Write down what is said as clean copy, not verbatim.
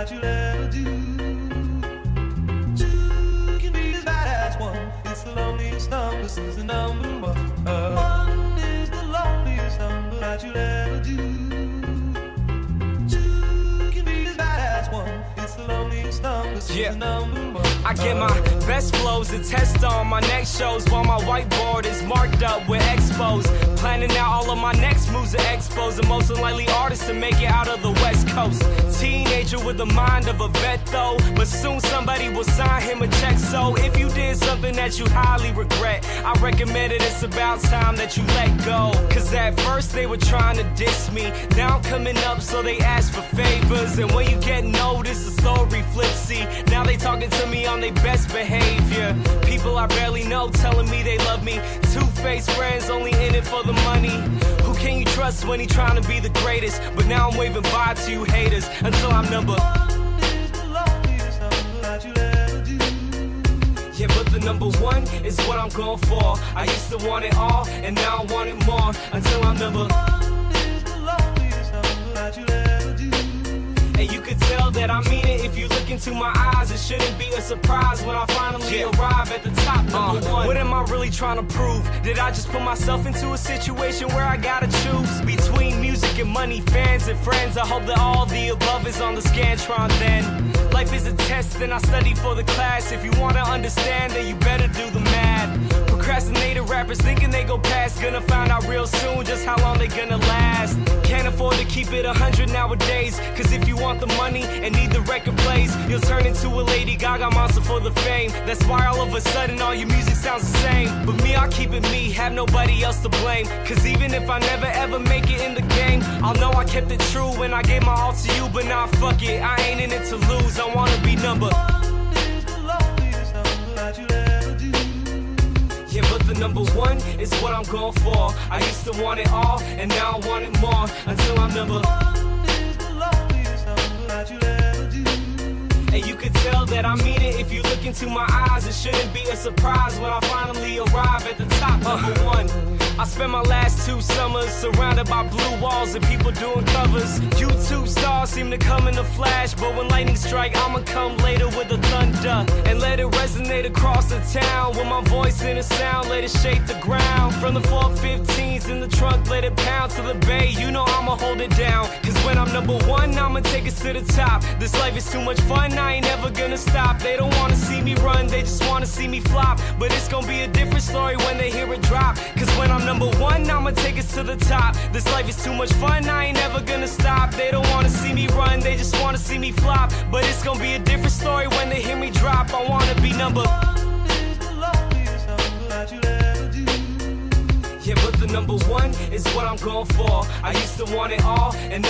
that you'll ever do. Two can be as bad as one. It's the loneliest number since the number one. One is the loneliest number that you'll ever do. Two can be as bad as one. It's the loneliest number since the number one. I get my best flows to test on my next shows while my whiteboard is marked up with expos. Planning out all of my next moves to expos. The most unlikely artist to make it out of the West Coast. Teenager with the mind of a vet though, but soon somebody will sign him a check. So if you did something that you highly regret, I recommend it, it's about time that you let go. Cause at first they were trying to diss me, now I'm coming up so they ask for favors. And when you get noticed, the story flips. See, now they talking to me on their best behavior. People I barely know telling me they love me. Two-faced friends only in it for the money. Who can you trust when he trying to be the greatest? But now I'm waving bye to you haters until I'm number one is the loneliest number that you'll ever do. Yeah, but the number one is what I'm going for. I used to want it all, and now I want it more. Until I'm number one is the loneliest number that you'll ever do. And you could tell that I mean it if you look into my eyes. It shouldn't be a surprise when I finally arrive at the top, number one. What am I really trying to prove? Did I just put myself into a situation where I gotta choose between music and money, fans and friends? I hope that all the above is on the Scantron then. Life is a test and I study for the class. If you wanna understand, then you better do the math. Procrastinated rappers thinking they go past, gonna find out real soon just how long they gonna last. Can't afford to keep it 100 nowadays, cause if you want the money and need the record plays, you'll turn into a Lady Gaga monster for the fame. That's why all of a sudden all your music sounds the same. But me, I'll keep it me, have nobody else to blame. Cause even if I never ever make it in the game, I'll know I kept it true when I gave my all to you. But nah, fuck it, I ain't in it to lose, I wanna be number one is the loneliest number that you'll ever do. Yeah, but the number one is what I'm going for. I used to want it all, and now I want it more. Until I'm number one is the loneliest number that you'll ever do. And you could tell that I mean it if you look into my eyes. It shouldn't be a surprise when I finally arrive at the top, number one. I spent my last 2 summers surrounded by blue walls and people doing covers. YouTube stars seem to come in a flash, but when lightning strike, I'ma come later with the thunder and let it resonate across the town. With my voice in a sound, let it shake the ground. From the 415s in the trunk, let it pound to the bay. You know I'ma hold it down. Cause when I'm number one, I'ma take us to the top. This life is too much fun, I ain't never gonna stop. They don't wanna see me run, they just wanna see me flop. But it's gonna be a different story when they hear it drop. Cause when I'm number one, I'ma take us to the top. This life is too much fun, I ain't never gonna stop. They don't wanna see me run, they just wanna see me flop. But it's gonna be a different story when they hear me drop. I wanna be number one is the loneliest number that you'll ever do. Yeah, but the number one is what I'm going for. I used to want it all, and